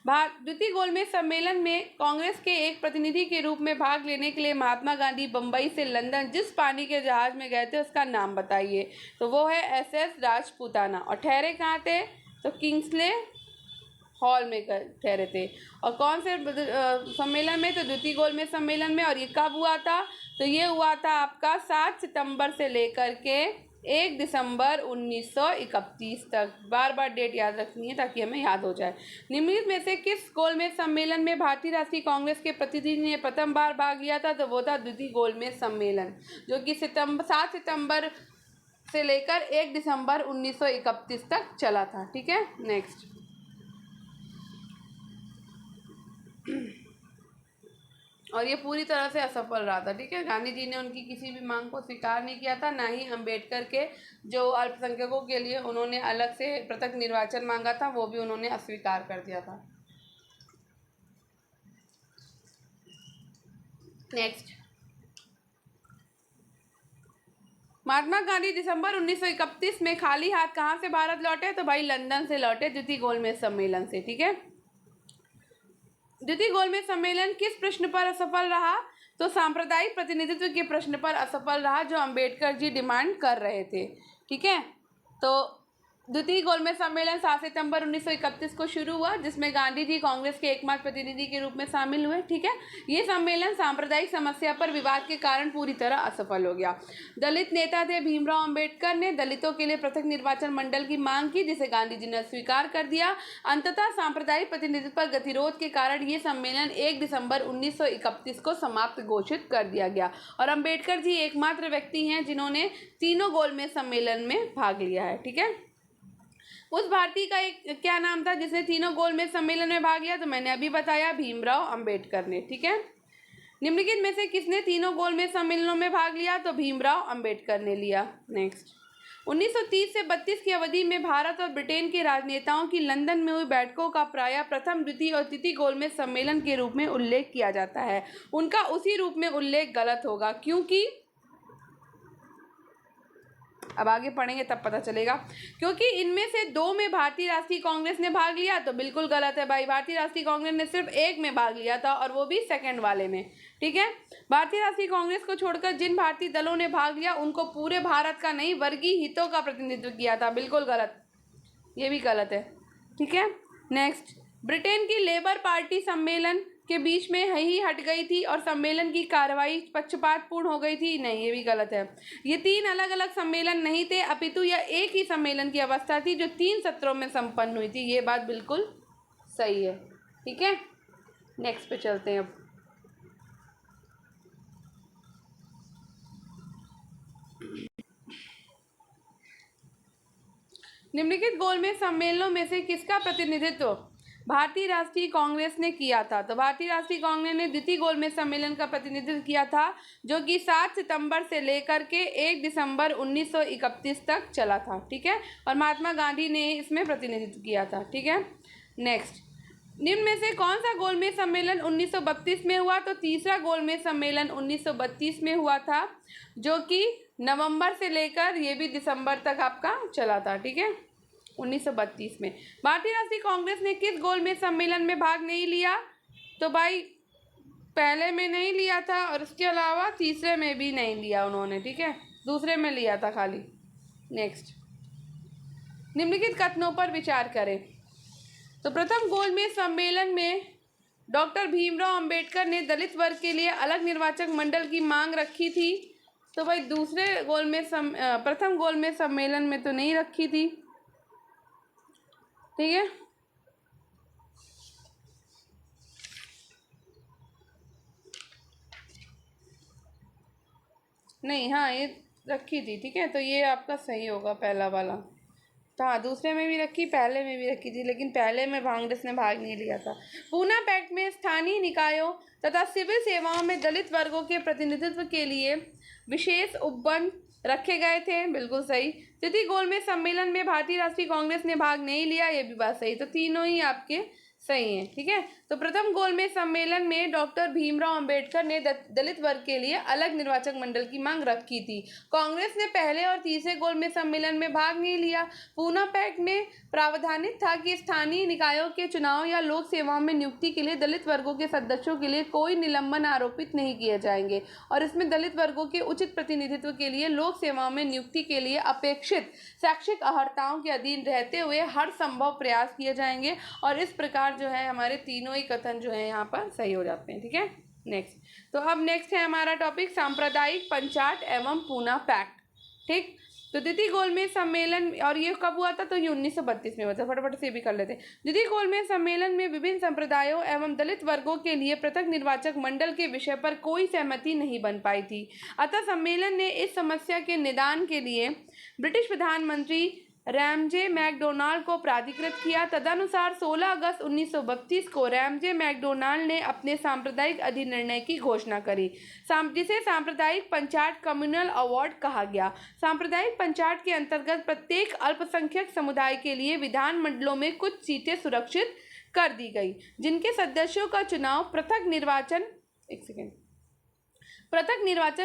द्वितीय गोलमेज सम्मेलन में कांग्रेस के एक प्रतिनिधि के रूप में भाग लेने के लिए महात्मा गांधी बम्बई से लंदन जिस पानी के जहाज में गए थे उसका नाम बताइए। तो वो है एस राजपूताना। और ठहरे कहाँ थे? तो किंग्सले हॉल में ठहरे थे। और कौन से सम्मेलन में? तो द्वितीय गोलमेज सम्मेलन में। और ये कब हुआ था? तो ये हुआ था आपका 7 सितंबर से लेकर के 1 दिसंबर 1931 तक। बार बार डेट याद रखनी है ताकि हमें याद हो जाए। निम्नलिखित में से किस गोलमेज सम्मेलन में भारतीय राष्ट्रीय कांग्रेस के प्रतिनिधि ने प्रथम बार भाग लिया था? तो वो था द्वितीय गोलमेज सम्मेलन, जो कि 7 सितंबर से लेकर 1 दिसंबर 1931 तक चला था। ठीक है, नेक्स्ट। और ये पूरी तरह से असफल रहा था। ठीक है, गांधी जी ने उनकी किसी भी मांग को स्वीकार नहीं किया था, ना ही अम्बेडकर के जो अल्पसंख्यकों के लिए उन्होंने अलग से पृथक निर्वाचन मांगा था, वो भी उन्होंने अस्वीकार कर दिया था। नेक्स्ट, महात्मा गांधी दिसंबर 1931 में खाली हाथ कहाँ से भारत लौटे? तो भाई लंदन से लौटे, द्वितीय गोलमेज सम्मेलन से। ठीक है, द्वितीय गोलमेज सम्मेलन किस प्रश्न पर असफल रहा? तो सांप्रदायिक प्रतिनिधित्व के प्रश्न पर असफल रहा, जो अंबेडकर जी डिमांड कर रहे थे। ठीक है, तो द्वितीय गोलमेज सम्मेलन 7 सितंबर 1931 को शुरू हुआ, जिसमें गांधी जी कांग्रेस के एकमात्र प्रतिनिधि के रूप में शामिल हुए। ठीक है, ये सम्मेलन सांप्रदायिक समस्या पर विवाद के कारण पूरी तरह असफल हो गया। दलित नेता थे भीमराव अंबेडकर ने दलितों के लिए पृथक निर्वाचन मंडल की मांग की, जिसे गांधी जी ने स्वीकार कर दिया। अंततः सांप्रदायिक प्रतिनिधित्व पर गतिरोध के कारण ये सम्मेलन 1 दिसंबर 1931 को समाप्त घोषित कर दिया गया। और अंबेडकर जी एकमात्र व्यक्ति हैं जिन्होंने तीनों गोलमेज सम्मेलन में भाग लिया है। ठीक है, उस भारतीय का एक क्या नाम था जिसने तीनों गोलमेज सम्मेलन में भाग लिया? तो मैंने अभी बताया, भीमराव अंबेडकर ने। ठीक है, निम्नलिखित में से किसने तीनों गोलमेज सम्मेलनों में भाग लिया? तो भीमराव अंबेडकर ने लिया। नेक्स्ट, 1930 से 32 की अवधि में भारत और ब्रिटेन के राजनेताओं की लंदन में हुई बैठकों का प्रायः प्रथम, द्वितीय और तृतीय गोलमेज सम्मेलन के रूप में उल्लेख किया जाता है। उनका उसी रूप में उल्लेख गलत होगा, क्योंकि अब आगे पढ़ेंगे तब पता चलेगा। क्योंकि इनमें से 2 में भारतीय राष्ट्रीय कांग्रेस ने भाग लिया, तो बिल्कुल गलत है भाई। भारतीय राष्ट्रीय कांग्रेस ने सिर्फ 1 में भाग लिया था, और वो भी सेकंड वाले में। ठीक है, भारतीय राष्ट्रीय कांग्रेस को छोड़कर जिन भारतीय दलों ने भाग लिया, उनको पूरे भारत का नहीं, वर्गीय हितों का प्रतिनिधित्व किया था। बिल्कुल गलत, ये भी गलत है। ठीक है, नेक्स्ट, ब्रिटेन की लेबर पार्टी सम्मेलन के बीच में ही हट गई थी और सम्मेलन की कार्रवाई पक्षपातपूर्ण हो गई थी। नहीं, ये भी गलत है। ये 3 अलग अलग सम्मेलन नहीं थे, अपितु यह एक ही सम्मेलन की अवस्था थी जो 3 सत्रों में संपन्न हुई थी। ये बात बिल्कुल सही है। ठीक है, नेक्स्ट पे चलते हैं अब। निम्नलिखित गोलमेज सम्मेलनों में से किसका प्रतिनिधित्व भारतीय राष्ट्रीय कांग्रेस ने किया था? तो भारतीय राष्ट्रीय कांग्रेस ने द्वितीय गोलमेज सम्मेलन का प्रतिनिधित्व किया था, जो कि 7 सितंबर से लेकर के 1 दिसंबर 1931 तक चला था। ठीक है, और महात्मा गांधी ने इसमें प्रतिनिधित्व किया था। ठीक है, नेक्स्ट, निम्न में से कौन सा गोलमेज सम्मेलन 1932 में हुआ? तो तीसरा गोलमेज सम्मेलन 1932 में हुआ था, जो कि नवंबर से लेकर ये भी दिसंबर तक आपका चला था। ठीक है, 1932 में। भारतीय राष्ट्रीय कांग्रेस ने किस गोलमेज सम्मेलन में भाग नहीं लिया? तो भाई पहले में नहीं लिया था, और इसके अलावा तीसरे में भी नहीं लिया उन्होंने। ठीक है, दूसरे में लिया था खाली। नेक्स्ट, निम्नलिखित कथनों पर विचार करें। तो प्रथम गोलमेज सम्मेलन में डॉक्टर भीमराव अंबेडकर ने दलित वर्ग के लिए अलग निर्वाचक मंडल की मांग रखी थी। तो भाई प्रथम गोलमेज सम्मेलन में तो नहीं रखी थी। ठीक है, नहीं, हाँ ये रखी थी। ठीक है, तो ये आपका सही होगा पहला वाला। तो हाँ, दूसरे में भी रखी, पहले में भी रखी थी, लेकिन पहले में कांग्रेस ने भाग नहीं लिया था। पूना पैक्ट में स्थानीय निकायों तथा सिविल सेवाओं में दलित वर्गों के प्रतिनिधित्व के लिए विशेष उपबंध रखे गए थे। बिल्कुल सही। तृतीय गोलमेज सम्मेलन में भारतीय राष्ट्रीय कांग्रेस ने भाग नहीं लिया, ये भी बात सही। तो तीनों ही आपके सही है। ठीक है, तो प्रथम गोलमेज सम्मेलन में डॉक्टर भीमराव अंबेडकर ने दलित वर्ग के लिए अलग निर्वाचक मंडल की मांग रखी थी। कांग्रेस ने पहले और तीसरे गोलमेज सम्मेलन में भाग नहीं लिया। पूना पैक्ट में प्रावधानित था कि स्थानीय निकायों के चुनाव या लोक सेवाओं में नियुक्ति के लिए दलित वर्गों के सदस्यों के लिए कोई निलंबन आरोपित नहीं किए जाएंगे, और इसमें दलित वर्गों के उचित प्रतिनिधित्व के लिए लोक सेवाओं में नियुक्ति के लिए अपेक्षित शैक्षिक अर्हताओं के अधीन रहते हुए हर संभव प्रयास किए जाएंगे। और इस प्रकार जो है हमारे तीनों ही कथन जो है यहाँ पर सही हो जाते हैं। ठीक है, नेक्स्ट। तो अब नेक्स्ट है हमारा टॉपिक सांप्रदायिक पंचायत एवं पूना पैक्ट। ठीक। तो द्वितीय गोलमेज सम्मेलन, और ये कब हुआ था, तो ये 1932 में हुआ था। फटाफट से भी कर लेते हैं। द्वितीय गोलमेज सम्मेलन में विभिन्न संप्रदायों एवं दलित वर्गों के लिए पृथक निर्वाचक मंडल के विषय पर कोई सहमति नहीं बन पाई थी। अतः सम्मेलन ने इस समस्या के निदान के लिए ब्रिटिश प्रधानमंत्री रैमजे मैकडोनाल्ड को प्राधिकृत किया। तदनुसार 16 अगस्त 1932 को रैमजे मैकडोनाल्ड ने अपने सांप्रदायिक अधिनिर्णय की घोषणा करी, जिसे सांप्रदायिक पंचायत कम्युनल अवार्ड कहा गया। सांप्रदायिक पंचायत के अंतर्गत प्रत्येक अल्पसंख्यक समुदाय के लिए विधान मंडलों में कुछ सीटें सुरक्षित कर दी गई, जिनके सदस्यों का चुनाव पृथक निर्वाचन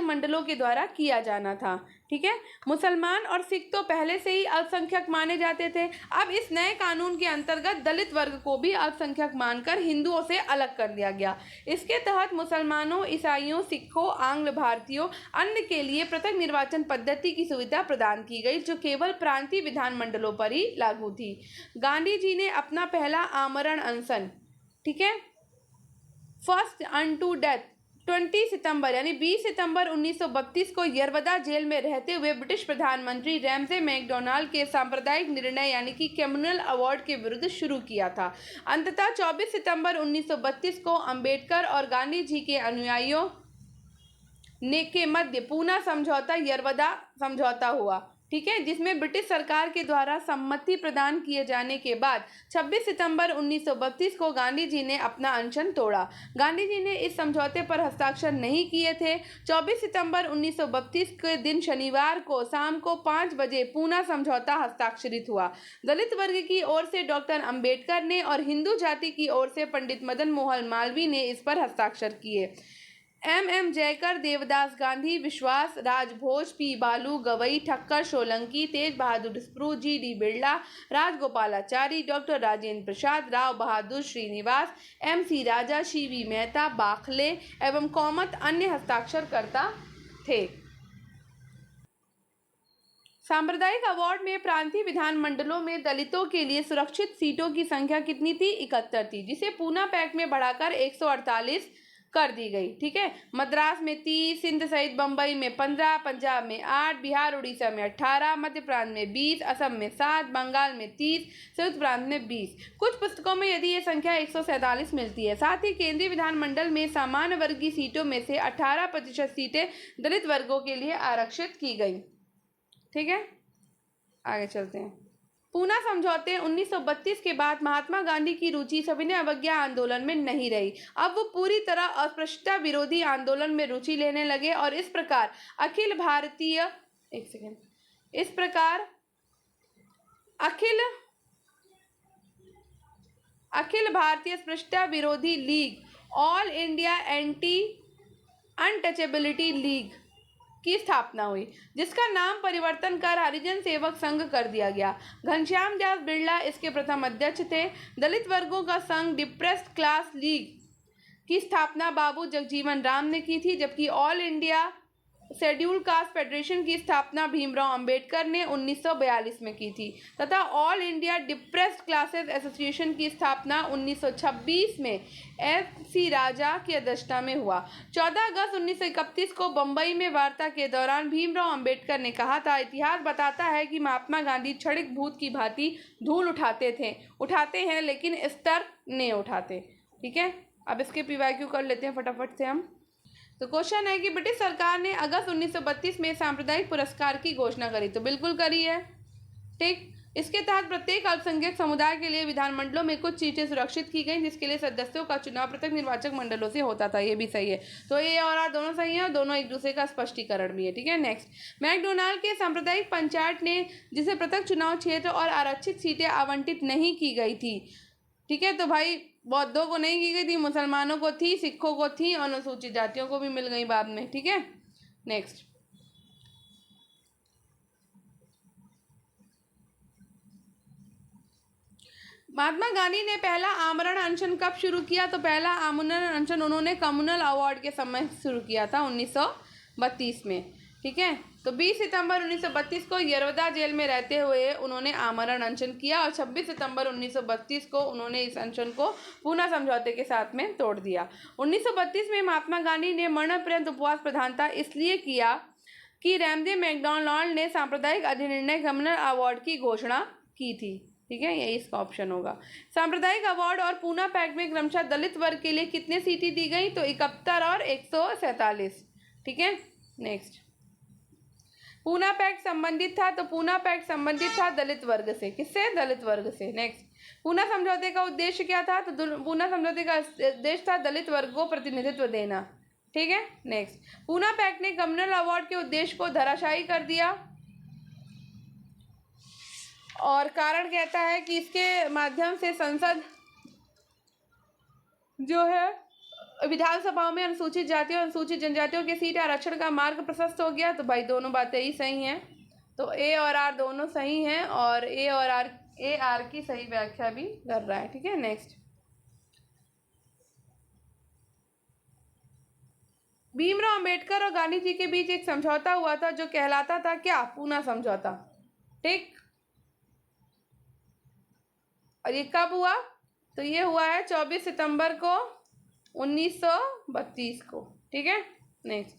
मंडलों के द्वारा किया जाना था। ठीक है। मुसलमान और सिख तो पहले से ही अल्पसंख्यक माने जाते थे। अब इस नए कानून के अंतर्गत दलित वर्ग को भी अल्पसंख्यक मानकर हिंदुओं से अलग कर दिया गया। इसके तहत मुसलमानों, ईसाइयों, सिखों, आंग्ल भारतीयों अन्य के लिए पृथक निर्वाचन पद्धति की सुविधा प्रदान की गई, जो केवल प्रांतीय विधान मंडलों पर ही लागू थी। गांधी जी ने अपना पहला आमरण अनशन, ठीक है, फर्स्ट अनटू डेथ 20 सितंबर यानी 20 सितंबर 1932 को यरवदा जेल में रहते हुए ब्रिटिश प्रधानमंत्री रैमजे मैकडोनाल्ड के सांप्रदायिक निर्णय यानी कि कम्युनल अवार्ड के विरुद्ध शुरू किया था। अंततः 24 सितंबर 1932 को अंबेडकर और गांधी जी के अनुयायियों के मध्य पूना समझौता, यरवदा समझौता हुआ, ठीक है, जिसमें ब्रिटिश सरकार के द्वारा सम्मति प्रदान किए जाने के बाद 26 सितंबर 1932 को गांधी जी ने अपना अनशन तोड़ा। गांधी जी ने इस समझौते पर हस्ताक्षर नहीं किए थे। 24 सितंबर 1932 के दिन शनिवार को शाम को 5 बजे पूना समझौता हस्ताक्षरित हुआ। दलित वर्ग की ओर से डॉक्टर अंबेडकर ने और हिंदू जाति की ओर से पंडित मदन मोहन मालवीय ने इस पर हस्ताक्षर किए। एम जयकर, देवदास गांधी, विश्वास Rajbhoj, P Baloo, Gavai, Thakkar, Solanki, Tej Bahadur Sapru, G D. Birla, Rajagopalachari, doctor Rajendra Prasad, Rao Bahadur Srinivas, M.C. Raja, C V. Mehta, Bakhale एवं कौमत अन्य हस्ताक्षरकर्ता थे। सांप्रदायिक अवार्ड में प्रांतीय विधान मंडलों में दलितों के लिए सुरक्षित सीटों की संख्या कितनी थी? 71 थी, जिसे पूना पैक्ट में बढ़ाकर 148 कर दी गई। ठीक है। मद्रास में 30, सिंध सहित बम्बई में 15, पंजाब में 8, बिहार उड़ीसा में 18, मध्य प्रांत में 20, असम में 7, बंगाल में 30, संयुक्त प्रांत में 20। कुछ पुस्तकों में यदि ये संख्या 147 मिलती है। साथ ही केंद्रीय विधानमंडल में सामान्य वर्ग की सीटों में से 18% सीटें दलित वर्गों के लिए आरक्षित की गई। ठीक है, आगे चलते हैं। पूना समझौते 1932 के बाद महात्मा गांधी की रुचि सविनय अवज्ञा आंदोलन में नहीं रही। अब वो पूरी तरह अस्पृश्यता विरोधी आंदोलन में रुचि लेने लगे और इस प्रकार अखिल भारतीय अस्पृश्यता विरोधी league, all India anti untouchability league की स्थापना हुई, जिसका नाम परिवर्तन कर हरिजन सेवक संघ कर दिया गया। घनश्याम दास बिरला इसके प्रथम अध्यक्ष थे। दलित वर्गों का संघ डिप्रेस्ड क्लास लीग की स्थापना बाबू जगजीवन राम ने की थी, जबकि all India schedule caste federation की स्थापना भीमराव अंबेडकर ने 1942 में की थी तथा all India depressed classes association की स्थापना 1926 में M.C. राजा की अध्यक्षता में हुआ। 14 अगस्त 1931 को बम्बई में वार्ता के दौरान भीमराव अंबेडकर ने कहा था, इतिहास बताता है कि महात्मा गांधी क्षणिक भूत की भांति धूल उठाते हैं लेकिन स्तर नहीं उठाते। ठीक है, अब इसके PYQ कर लेते हैं फटाफट से हम। तो क्वेश्चन है कि ब्रिटिश सरकार ने अगस्त 1932 में सांप्रदायिक पुरस्कार की घोषणा करी, तो बिल्कुल करी है। ठीक, इसके तहत प्रत्येक अल्पसंख्यक समुदाय के लिए विधानमंडलों में कुछ सीटें सुरक्षित की गई, जिसके लिए सदस्यों का चुनाव पृथक निर्वाचक मंडलों से होता था। ये भी सही है। तो ये और आर दोनों सही है और दोनों एक दूसरे का स्पष्टीकरण भी है। ठीक है, नेक्स्ट, मैकडोनाल्ड के सांप्रदायिक पंचायत ने जिसे पृथक चुनाव क्षेत्र और आरक्षित सीटें आवंटित नहीं की गई थी। ठीक है, तो भाई बौद्धों को नहीं की गई थी, मुसलमानों को थी, सिखों को थी, अनुसूचित जातियों को भी मिल गई बाद में। ठीक है, नेक्स्ट, महात्मा गांधी ने पहला आमरण अनशन कब शुरू किया? तो पहला आमरण अनशन उन्होंने कम्युनल अवार्ड के समय शुरू किया था 1932 में। ठीक है, तो 20 सितंबर 1932 को यरवदा जेल में रहते हुए उन्होंने आमरण अनशन किया और 26 सितंबर 1932 को उन्होंने इस अनशन को पूना समझौते के साथ में तोड़ दिया। 1932 में महात्मा गांधी ने मरणोपरांत उपवास प्रधानता इसलिए किया कि रैमजे मैकडॉनल्ड ने सांप्रदायिक अधिनिर्णय गवर्नर अवार्ड की घोषणा की थी। ठीक है, यही इसका ऑप्शन होगा। सांप्रदायिक अवार्ड और पूना पैक्ट में क्रमशः दलित वर्ग के लिए कितने सीटें दी गई? तो 71 और 147। ठीक है, नेक्स्ट। पूना पैक्ट संबंधित था, तो पूना पैक्ट संबंधित था दलित वर्ग से। किससे? दलित वर्ग से। नेक्स्ट, पूना समझौते का उद्देश्य क्या था? तो पूना समझौते का उद्देश्य था दलित वर्ग को प्रतिनिधित्व देना। ठीक है, नेक्स्ट। पूना पैक्ट ने गवर्नर अवार्ड के उद्देश्य को धराशायी कर दिया और कारण कहता है कि इसके माध्यम से संसद जो है विधानसभाओं में अनुसूचित जातियों और अनुसूचित जनजातियों के सीट आरक्षण का मार्ग प्रशस्त हो गया। तो भाई दोनों बातें ही सही हैं, तो ए और आर दोनों सही हैं और ए आर की सही व्याख्या भी कर रहा है। ठीक है, नेक्स्ट। भीमराव अंबेडकर और गांधी जी के बीच एक समझौता हुआ था जो कहलाता था क्या? पूना समझौता। ठीक, और ये कब हुआ? तो ये हुआ है 24 सितंबर को 1932 को। ठीक है, नेक्स्ट।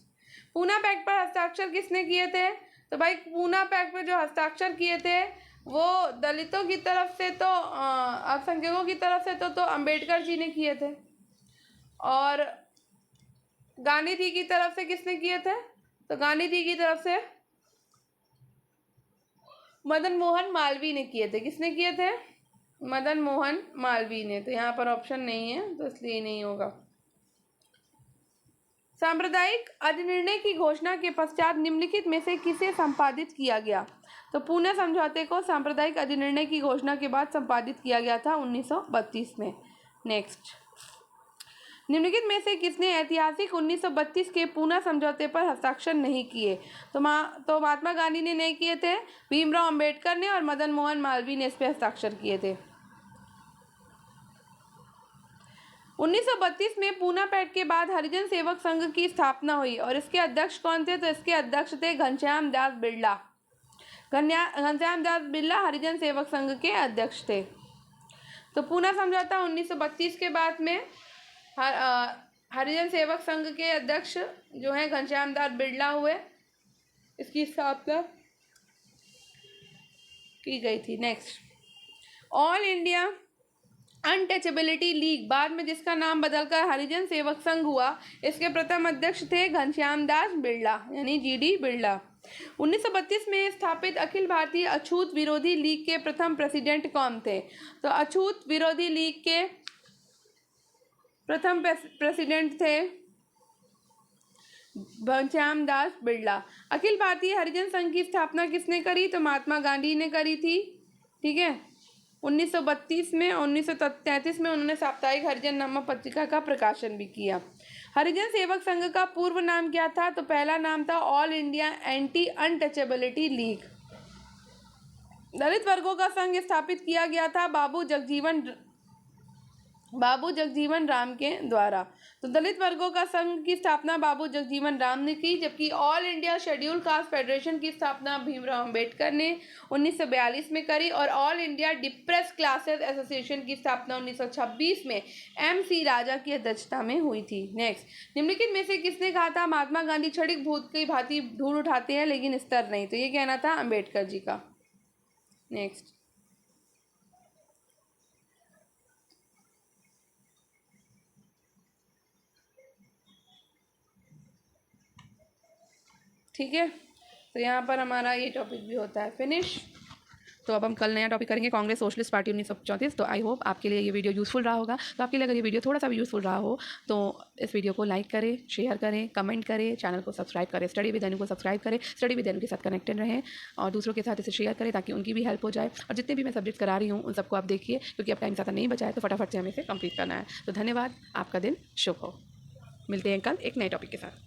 पूना पैक्ट पर हस्ताक्षर किसने किए थे? तो भाई पूना पैक्ट पर जो हस्ताक्षर किए थे वो दलितों की तरफ से तो अल्पसंख्यकों की तरफ से तो अंबेडकर जी ने किए थे, और गांधी जी की तरफ से किसने किए थे? तो गांधी जी की तरफ से मदन मोहन मालवीय ने किए थे। किसने किए थे? मदन मोहन मालवीय ने। तो यहाँ पर ऑप्शन नहीं है, तो इसलिए नहीं होगा। सांप्रदायिक अधिनिर्णय की घोषणा के पश्चात निम्नलिखित में से किसे संपादित किया गया? तो पूना समझौते को सांप्रदायिक अधिनिर्णय की घोषणा के बाद संपादित किया गया था 1932 में। नेक्स्ट, निम्नलिखित में से किसने ऐतिहासिक 1932 के पूना समझौते पर हस्ताक्षर नहीं किए? तो महात्मा गांधी ने नहीं किए थे, भीमराव अंबेडकर ने और मदन मोहन मालवीय ने इस पर हस्ताक्षर किए थे। 1932 में पूना पैक्ट के बाद हरिजन सेवक संघ की स्थापना हुई और इसके अध्यक्ष कौन थे? तो इसके अध्यक्ष थे घनश्याम दास बिरला। घनश्याम दास बिरला हरिजन सेवक संघ के अध्यक्ष थे। तो पूना समझौता 1932 के बाद में हरिजन सेवक संघ के अध्यक्ष जो हैं घनश्याम दास बिरला हुए, इसकी स्थापना की गई थी। Next, all India untouchability league, बाद में जिसका नाम बदलकर हरिजन सेवक संघ हुआ, इसके प्रथम अध्यक्ष थे घनश्याम दास बिरला यानी GD बिरला। 1932 में स्थापित अखिल भारतीय अछूत विरोधी लीग के प्रथम प्रेसिडेंट कौन थे? तो अछूत विरोधी लीग के प्रथम प्रेसिडेंट थे घनश्याम दास बिरला। अखिल भारतीय हरिजन संघ की स्थापना किसने करी? तो महात्मा गांधी ने करी थी। ठीक है, 1932 में और 1933 में उन्होंने साप्ताहिक हरिजन नामक पत्रिका का प्रकाशन भी किया। हरिजन सेवक संघ का पूर्व नाम क्या था? तो पहला नाम था all India anti untouchability league. Dalit वर्गों का संघ स्थापित किया गया था बाबू जगजीवन राम के द्वारा। तो दलित वर्गों का संघ की स्थापना बाबू जगजीवन राम ने की, जबकि all India schedule caste federation की स्थापना भीमराव अंबेडकर ने 1942 में करी और all India depress classes association की स्थापना 1926 में MC राजा की अध्यक्षता में हुई थी। नेक्स्ट, निम्नलिखित में से किसने कहा था महात्मा गांधी क्षणिक भूत की भांति धूल उठाते हैं लेकिन स्तर नहीं? तो ये कहना था अंबेडकर जी का। नेक्स्ट, ठीक है, तो यहाँ पर हमारा ये टॉपिक भी होता है फिनिश। तो अब हम कल नया टॉपिक करेंगे कांग्रेस सोशलिस्ट पार्टी 1934। तो आई होप आपके लिए ये वीडियो यूज़फुल रहा होगा। तो आपके लिए अगर ये वीडियो थोड़ा सा भी यूज़फुल रहा हो तो इस वीडियो को लाइक करें, शेयर करें, कमेंट करें, चैनल को सब्सक्राइब करें, स्टडी विद अनु को सब्सक्राइब करें, स्टडी विद अनु के साथ कनेक्टेड रहें और दूसरों के साथ इसे शेयर करें ताकि उनकी भी हेल्प हो जाए। और जितने भी मैं सब्जेक्ट करा रही हूँ उन सबको आप देखिए, क्योंकि अब टाइम ज़्यादा नहीं बचा है, तो फटाफट से हमें इसे कंप्लीट करना है। तो धन्यवाद, आपका दिन शुभ हो। मिलते हैं कल एक नए टॉपिक के साथ।